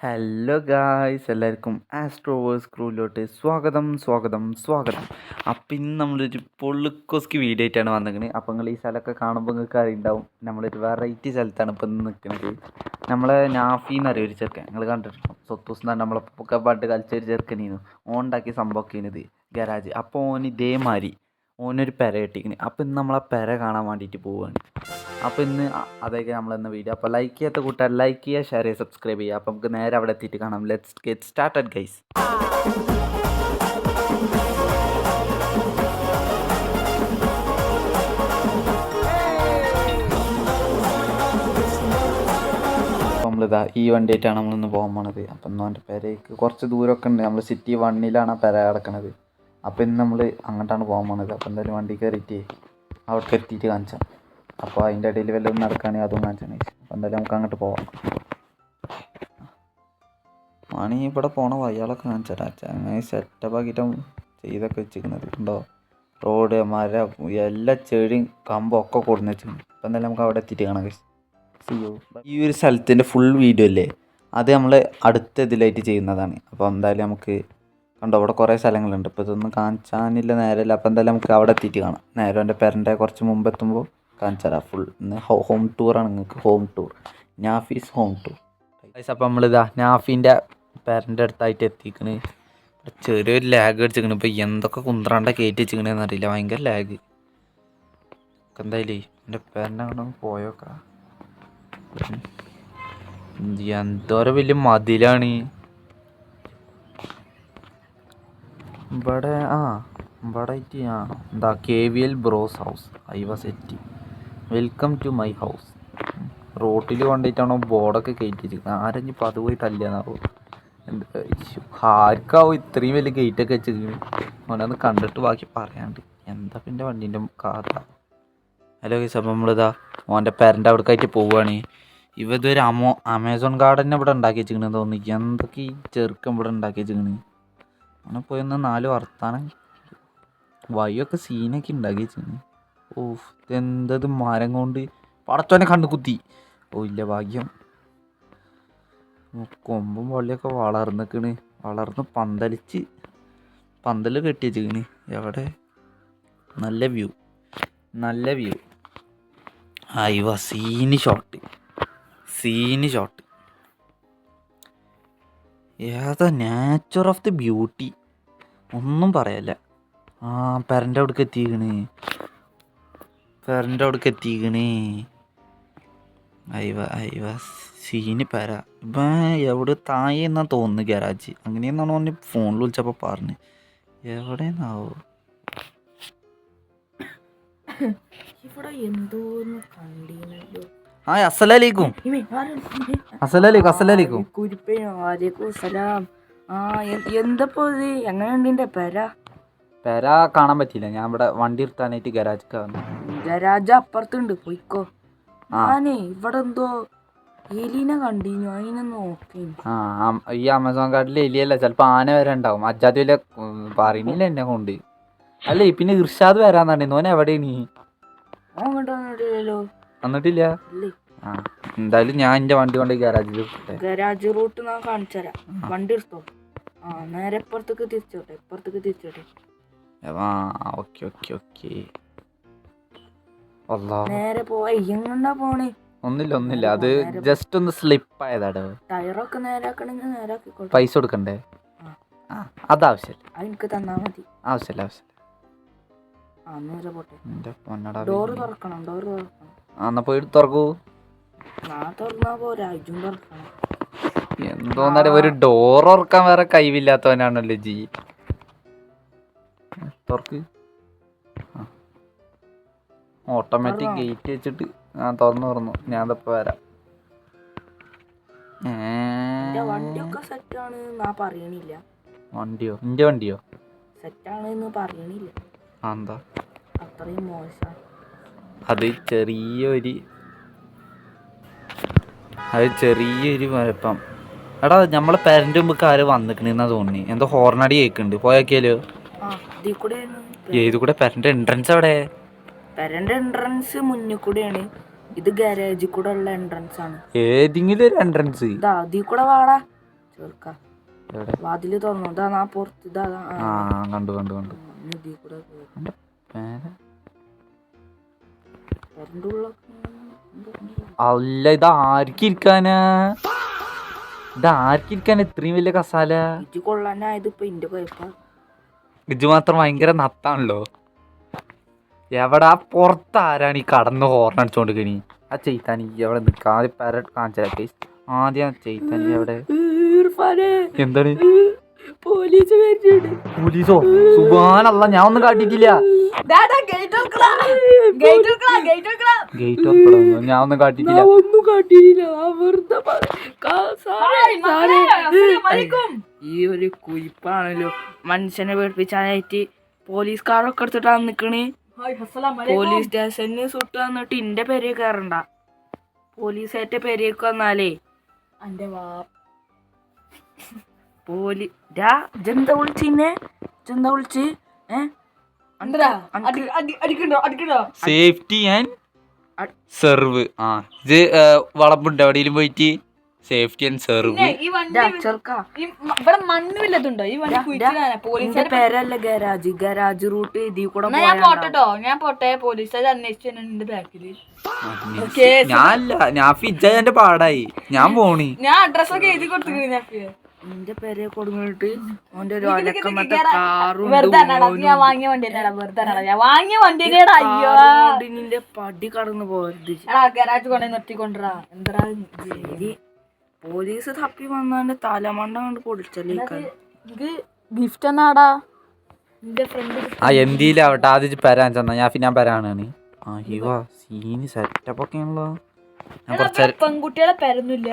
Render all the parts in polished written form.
Hello guys, എല്ലാവർക്കും ആസ്ട്രോവേഴ്സ് ക്രൂവിലോട്ട് സ്വാഗതം സ്വാഗതം സ്വാഗതം. അപ്പം ഇന്ന് നമ്മളൊരു പൊള്ളുക്കോസ്കി വീഡിയോ ആയിട്ടാണ് വന്നിരിക്കുന്നത്. അപ്പം നിങ്ങൾ ഈ സ്ഥലമൊക്കെ കാണുമ്പോൾ നിങ്ങൾക്ക് അറിയുണ്ടാവും, നമ്മളൊരു വെറൈറ്റി സ്ഥലത്താണ് ഇപ്പം ഇന്ന് നിൽക്കുന്നത്. നമ്മളെ നാഫീന്ന് അറിയാം, ഒരു ചെറുക്കൻ നിങ്ങൾ കണ്ടിട്ടുണ്ടാവും. സ്വത്തൂസ് എന്ന് പറഞ്ഞാൽ നമ്മളെ പണ്ട് കളിച്ച ഒരു ചെറുക്കനീന്നു. ഓൻ ഉണ്ടാക്കിയ സംഭവമൊക്കെ ഇത് ഗരാജ്. അപ്പോൾ ഓൻ ഇതേമാതിരി ഓനൊരു പെര കെട്ടിക്കണ്. അപ്പോൾ ഇന്ന് നമ്മളെ പെര കാണാൻ വേണ്ടിയിട്ട് പോവുകയാണ്. അപ്പോൾ ഇന്ന് അതൊക്കെ നമ്മളിന്ന് വീഡിയോ. അപ്പോൾ ലൈക്ക് ചെയ്യാത്ത കൂട്ടുകാർ ലൈക്ക് ചെയ്യുക, ഷെയർ ചെയ്യുക, സബ്സ്ക്രൈബ് ചെയ്യുക. അപ്പോൾ നമുക്ക് നേരെ അവിടെ എത്തിയിട്ട് കാണാം. Let's get started guys. അപ്പോൾ നമ്മളിതാ ഈ വണ്ടിയായിട്ടാണ് നമ്മളിന്ന് പോകാൻ പോണത്. അപ്പം ഇന്ന് അവൻ്റെ പെരയ്ക്ക് കുറച്ച് ദൂരമൊക്കെ ഉണ്ട്. നമ്മൾ സിറ്റി 1-ലാണ് ആ പെര കിടക്കണത്. അപ്പോൾ ഇന്ന് നമ്മൾ അങ്ങോട്ടാണ് പോകാൻ പോണത്. അപ്പോൾ എന്തായാലും വണ്ടി കയറിയിട്ട് അവിടേക്ക് എത്തിയിട്ട് കാണിച്ചാൽ. അപ്പോൾ അതിൻ്റെ ഇടയിൽ വല്ലതും നടക്കുകയാണെങ്കിൽ അതും കാണിച്ചാൽ. അപ്പോൾ എന്തായാലും നമുക്ക് അങ്ങോട്ട് പോവാം. മണി ഇവിടെ പോണ വയ്യാളൊക്കെ കാണിച്ചാൽ അങ്ങനെ സെറ്റപ്പ് ആക്കിയിട്ടും ചെയ്തൊക്കെ വെച്ചിരിക്കുന്നത് ഉണ്ടോ. റോഡ്, മരം, എല്ലാ ചെടിയും കമ്പും ഒക്കെ കൊടുന്ന് വെച്ചിട്ടുണ്ട്. അപ്പോൾ എന്തായാലും നമുക്ക് അവിടെ എത്തിയിട്ട് കാണാം. ഈ ഒരു സ്ഥലത്തിൻ്റെ ഫുൾ വീഡിയോ അല്ലേ, അത് നമ്മൾ അടുത്ത ഇതിലായിട്ട് ചെയ്യുന്നതാണ്. അപ്പോൾ എന്തായാലും നമുക്ക് കണ്ടോ, അവിടെ കുറേ സ്ഥലങ്ങളുണ്ട്. ഇപ്പോൾ ഇതൊന്നും കാണിച്ചാനില്ല, നേരമില്ല. അപ്പോൾ എന്തായാലും നമുക്ക് അവിടെ എത്തിയിട്ട് കാണാം. നേരെ എൻ്റെ പേരൻ്റെ കുറച്ച് മുമ്പ് എത്തുമ്പോൾ കാണിച്ചു തരാം. ഫുൾ ഇന്ന് ഹോം ടൂറാണ് നിങ്ങൾക്ക്. Home tour, Nafees home tour. അപ്പോൾ നമ്മളിതാ നാഫീൻ്റെ പേരൻ്റെ അടുത്തായിട്ട് എത്തിക്കണ്. ചെറിയൊരു ലാഗ് അടിച്ചിരിക്കണ്. ഇപ്പോൾ എന്തൊക്കെ കുന്ത്രാണ്ട കയറ്റി വെച്ചിരിക്കണെന്ന് അറിയില്ല, ഭയങ്കര ലാഗ്. എന്തായാലും എൻ്റെ പേരൻ്റെ അങ്ങോട്ട് പോയോക്കാം. എന്തോരം വലിയ മതിലാണ് ഇവിടെ. ഇവിടെ എന്താ KVL ബ്രോസ് ഹൗസ് ഐവാസ് എത്തി. Welcome to my house. റോട്ടിൽ കൊണ്ടുപോയിട്ടാണോ ബോർഡൊക്കെ കയറ്റി വെച്ചിരിക്കുന്നത്. ആരെങ്കിലും അത് പോയി തല്ലിയാന്നാവോ, ആർക്കാവും ഇത്രയും വലിയ ഗേറ്റൊക്കെ വെച്ചിരിക്കുന്നത്. അവനൊന്ന് കണ്ടിട്ട് ബാക്കി പറയാണ്ട്. എന്താ പിന്നെ വണ്ടീൻ്റെ കഥ. ഹലോ ഗൈസ്, അപ്പം നമ്മളിതാ മോൻ്റെ പേരൻ്റെ അവിടേക്കായിട്ട് പോവുകയാണ്. ഇതൊരു ആമസോൺ ഗാർഡൻ ഇവിടെ ഉണ്ടാക്കി വെച്ചിരിക്കണെന്ന് തോന്നുന്നു. എന്തൊക്കെ ഈ ചെറുക്കം ഇവിടെ ഉണ്ടാക്കി വെച്ചിരിക്കണ്. അങ്ങനെ പോയൊന്ന് 4 വർത്താനം വഴിയൊക്കെ സീനൊക്കെ ഉണ്ടാക്കി വെച്ചിരുന്നു. ഓഹ്, ഇതെന്തത് മരം കൊണ്ട് പടച്ചോനെ കണ്ടു കുത്തി. ഓ ഇല്ല, ഭാഗ്യം. കൊമ്പും വള്ളിയൊക്കെ വളർന്നിക്കണ്. വളർന്ന് പന്തൽ കെട്ടി വെച്ചിക്കണ്. എവിടെ നല്ല വ്യൂ, നല്ല വ്യൂ. അയ്യോ, സീന് ഷോട്ട്. ഏതാ നാച്ചർ ഓഫ് ദി ബ്യൂട്ടി, ഒന്നും പറയല്ല. പെരൻ്റെ അവിടേക്ക് എത്തിക്കണ്. അയ്യ സീന് പെര. ഇപ്പം എവിടെ താഴെ എന്നാ തോന്നുന്നു ഗരാജ്. അങ്ങനെയെന്നാണോ ഓന് ഫോണിൽ വിളിച്ചപ്പോൾ പറഞ്ഞു. എവിടെന്നാവോ അസ്സലാമലൈക്കും. എന്തപ്പോ ഇത്, എങ്ങനെയുണ്ട് പെര കാണാൻ പറ്റിയില്ല. ഞാൻ ഇവിടെ വണ്ടി എടുത്താനായിട്ട് ഗരാജ് വന്നു. ഗരാജ് അപ്പുറത്തുണ്ട്, പോയിക്കോ. ഞാനേ ഇവിടെ എന്തോ എലീനെ കണ്ടിനു, അതിനെ നോക്കി. ഈ ആമസോൺ കാർഡിൽ എലിയല്ല, ചിലപ്പോ ആന വരെ ഉണ്ടാവും. അജാദ് വലിയ പറയുന്നില്ല എന്നെ കൊണ്ട്. അല്ലേ പിന്നെ ഇർഷാദ് വരാന്നുണ്ടെന്ന്. ഓൻ എവിടെയാണ്? വന്നിട്ടില്ല. എന്തായാലും ഞാൻ എന്റെ വണ്ടി കൊണ്ട് ഗരാജ് റൂട്ട് ഞാൻ കാണിച്ചുതരാം. വണ്ടി എടുത്തോ. നേരെ ഇപ്പുറത്തേക്ക് തിരിച്ചോട്ടെ. നേരെ പോയി എങ്ങണ്ടാ പോണേ? ഒന്നില്ല, അത് ജസ്റ്റ് ഒന്ന് സ്ലിപ്പ് ആയതാടോ. ടയറൊക്കെ നേരാക്കണെങ്കിൽ നേരാക്കിക്കോട്ടെ. പൈസ കൊടുക്കണ്ടേ? അതാവശ്യമില്ല, എനിക്ക് തന്നാ മതി. ആവശ്യമില്ല. നേരെ പോട്ടെ. ഡോറ് തുറക്കണം. എന്നാ പോയി തുറക്കൂ. ഞാൻ തുറന്നാ പോരാ, ഇജും തുറക്കണം. എന്തോന്നട, ഒരു ഡോർ തുറക്കാൻ വേറെ കഴിവില്ലാത്തവനാണല്ലോ ജി. തുറക്ക്. ഓട്ടോമാറ്റിക് ഗേറ്റ് വെച്ചിട്ട് തുറന്നു. ഞാൻ ഇപ്പൊ വരാം. വണ്ടിയൊക്കെ സെറ്റാണ് ഞാൻ പറയണില്ല. വണ്ടിയോ? എന്റെ വണ്ടിയോ? സെറ്റാണ് പറയണില്ല. എന്താ അത്രയും മോശം. അത് ചെറിയൊരു കുഴപ്പം. എടാ, നമ്മളെ പേരന്റ് മുമ്പ് ആര് വന്നിക്കണെന്നാ തോന്നി. എന്തോ ഹോർണടി കേൾക്കുന്നുണ്ട്. പോയാക്കിയാലോ? ഏത് കൂടെ? പേരന്റ് എൻട്രൻസ് എവിടെ? പേരന്റ് എൻട്രൻസ് മുന്നിൽ കൂടെയാണ്. ഇത് ഗാരേജിൽ കൂടെ ഉള്ള എൻട്രൻസ് ആണ്. ഏതെങ്കിലും ഒരു എൻട്രൻസ് ഇതിൽ കൂടെ വാടാ. ചെറുക്ക എവിടെ വാതില് തുറന്നു ഇതാ പുറത്ത് ഇതാ ആ കണ്ടു കണ്ടു കണ്ടു ഇതിൽ കൂടെ കേറി. പേന പെരന്റെ ഉള്ളിലൊക്കെ അല്ല ഇത് ആർക്കിരിക്കാനാ ഇത്രയും വലിയ കസാല ഇജ്ജ് കൊള്ളാനായത് ഇപ്പൊ ഇന്റെ കുഴപ്പ. ഇജ്ജ് മാത്രം ഭയങ്കര നത്താണല്ലോ. എവിടെ ആ പുറത്ത് ആരാണ് ഈ കടന്ന് ഹോർൺ അടിച്ചോണ്ടിരിക്കണി? ആ ചെയ്ത്താനി എവിടെ നിൽക്കുക? ആദ്യം പെര കാണിച്ചാൽ ആദ്യം ചെയ്ത്താനി എവിടെ? എന്താണ് പോലീസ് വരുന്നുണ്ട്. പോലീസോ? സുബാനല്ല, ഞാൻ ഒന്നും കാട്ടിട്ടില്ല. ഗേറ്റ് ഓപ്പൺ, ഞാൻ ഒന്നും കാട്ടിട്ടില്ല. ഒന്നും കാട്ടിയില്ല. ഈ ഒരു കുയിപ്പാണല്ലോ മനുഷ്യനെ പേടിപ്പിച്ചാനായിട്ട് പോലീസുകാരൊക്കെ എടുത്തിട്ടാണ് നിക്കണേ. പോലീസ് സ്റ്റേഷനിൽ സുട്ട് വന്നിട്ട് ഇന്റെ പെരേ കയറണ്ട. പോലീസായിട്ട് പെരേക്ക് വന്നാലേ എന്റെ ജന്ത വിളിച്ചിന്നെ ജന്ത വിളിച്ച് സേഫ്റ്റി ആൻഡ് സെർവ്. ആ ഇത് വളമ്പുണ്ട് എവിടെയും പോയിട്ട് സേഫ്റ്റി ആൻഡ് സെർവ്. മണ്ണില്ലതുണ്ടോ ഈ വണ്ടി? പേരല്ല ഗരാജ് റൂട്ട് ഇതിൽ കൂടെ ഞാൻ പോട്ടോ, ഞാൻ പോട്ടെ. പോലീസുകാർ അന്വേഷിച്ചു ബാക്കില്. ഞാൻ ഫിജന്റെ പാടായി, ഞാൻ പോണി. ഞാൻ അഡ്രസ്സൊക്കെ എഴുതി കൊടുത്തു. എന്റെ പേരെ കൊടുങ്ങിട്ട് ഓന്റെ ഒരു ഞാൻ വാങ്ങിയ വണ്ടി ഞാൻ വാങ്ങിയ വണ്ടി. അയ്യോ നിന്റെ പടി കടന്നു പോയത്. ഗരാജ് കൊണ്ടേ നിർത്തിക്കൊണ്ടാ എന്താ പോലീസ് തപ്പി വന്നാന്റെ തലമണ്ട കൊണ്ട് പൊളിച്ചല്ലേ. ഗിഫ്റ്റ് എന്നാടാ എന്റെ ഫ്രണ്ട്. ആ എന്തിലാവട്ടെ ആദ്യം പെരാൻ ചെന്ന ഞാൻ പെരാണ്. അയ്യോ സീന് സെറ്റപ്പ് ഒക്കെ ആണല്ലോ. ഞാൻ കുറച്ച് പെൺകുട്ടികളെ പെരൊന്നുമില്ല.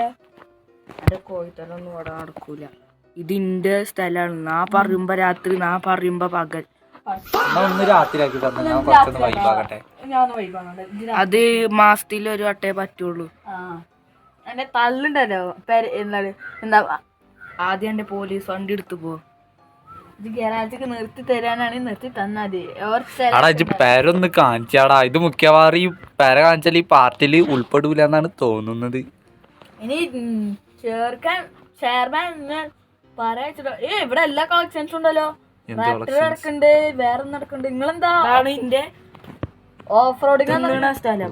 എന്റെ കോഴിത്തലൊന്നും ഇവിടെ നടക്കൂല. ഇതിന്റെ സ്ഥലാണ്. നാ പറയുമ്പോ രാത്രി, നാ പറയുമ്പോ പകൽ. ഒന്ന് രാത്രിയാക്കി തന്നെ ഞാൻ കുറച്ചൊന്ന് വൈബാകട്ടെ. അത് മാസത്തിൽ ഒരു വട്ടേ പറ്റുള്ളൂ. എന്റെ തള്ളുണ്ടല്ലോ എന്താ ആദ്യം എന്റെ പോലീസ് വണ്ടി എടുത്തു പോ. ഇത് ഗരാജൊക്കെ നിർത്തി തരാനാണെങ്കിൽ നിർത്തി തന്നാ മതി. ആടാ ഇജ്ജ് പേരൊന്ന് കാണിച്ചാടാ. ഇത് മിക്കവാറും ഈ പേര കാണിച്ചാൽ ഈ പാർട്ടിയിൽ ഉൾപ്പെടൂല എന്നാണ് തോന്നുന്നത്. ഇനി ചേർക്കാൻ ചെയർമാൻ പറയാ ഇവിടെ എല്ലാ കളക്ഷൻസും ഉണ്ടല്ലോ. നടക്കുന്നുണ്ട്, വേറെ നടക്കുന്നുണ്ട്. നിങ്ങളെന്താ ഇന്റെ ഓഫ് റോഡിങ് സ്ഥലം.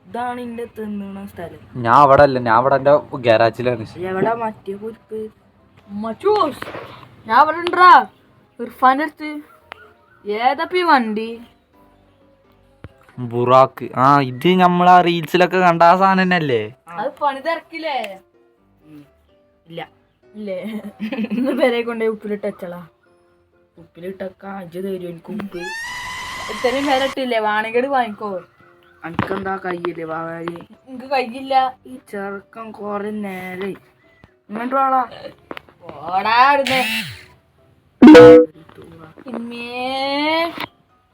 ഇതാണ് ഇന്റെ തിന്നണ സ്ഥലം. ഞാൻ അവിടെ അല്ല, ഞാൻ അവിടെ എന്റെ ഗരാജിലാണ്. എവിടെ മറ്റേ കുരിപ്പ്? മച്ചൂസ് ഞാൻ അവിടെ ഉണ്ടാ ഇർഫാന്റെ അടുത്ത്. ഏതപ്പി വണ്ടി? ബുറാക്ക്. ആ ഇത് നമ്മളാ റീൽസിലൊക്കെ കണ്ട ആ സാധനം തന്നെയല്ലേ? അത് പണി തിരക്കില്ലേ? ഇല്ല ഇല്ലേ? ഇന്ന് പേരെ കൊണ്ടേ ഉപ്പിലിട്ട് വെച്ചളാ. ഉപ്പിലിട്ടൊക്കെ അജ് തരും എനിക്ക് ഉപ്പ്. ഇത്രയും പേരെ ഇട്ടില്ലേ? വാണികേട് വാങ്ങിക്കോ. എനിക്കെന്താ കയ്യില്ലേ വാങ്ങാന്? എനിക്ക് കഴിയില്ല. ഈ ചെറുക്കം കൊറേ നേരെ ഇങ്ങോട്ട് വാടാ. ഓടാടുന്നേ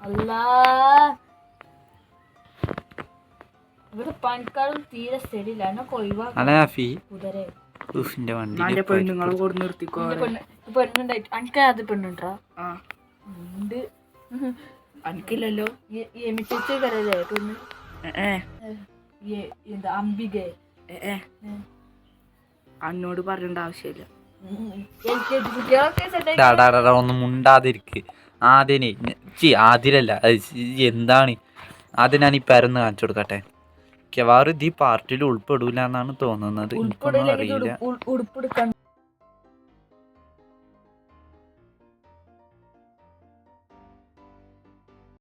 അല്ലാ. ഇവിടെ പണിക്കാരും തീരെ ശരിയില്ല. എന്നെ കൊഴിവാ കുതിരെ പെണ്ണുങ്ങളെ കൊണ്ട് നിർത്തിക്കോ. പെണ്ണുണ്ടായിട്ട് എനിക്ക് അത് പെണ്ണുണ്ടാ? ഉണ്ട്. എനിക്കില്ലല്ലോ. എമിറ്റേച്ച് കരല്ലേ പെണ്ണ്? എന്താ അംബിക? അന്നോട് പറയേണ്ട ആവശ്യമില്ല. ഒന്നും മുണ്ടാതിരിക്ക്. ആദ്യനെ ആദ്യല്ല എന്താണ് ആദ്യം ഞാൻ ഈ പേരൊന്ന് കാണിച്ചു കൊടുക്കട്ടെ. മിക്കവാറും ഇത് ഈ പാർട്ടിയിൽ ഉൾപ്പെടൂല എന്നാണ് തോന്നുന്നത്. എനിക്കൊന്നും അറിയില്ല. ഉടുപ്പെടുക്കാൻ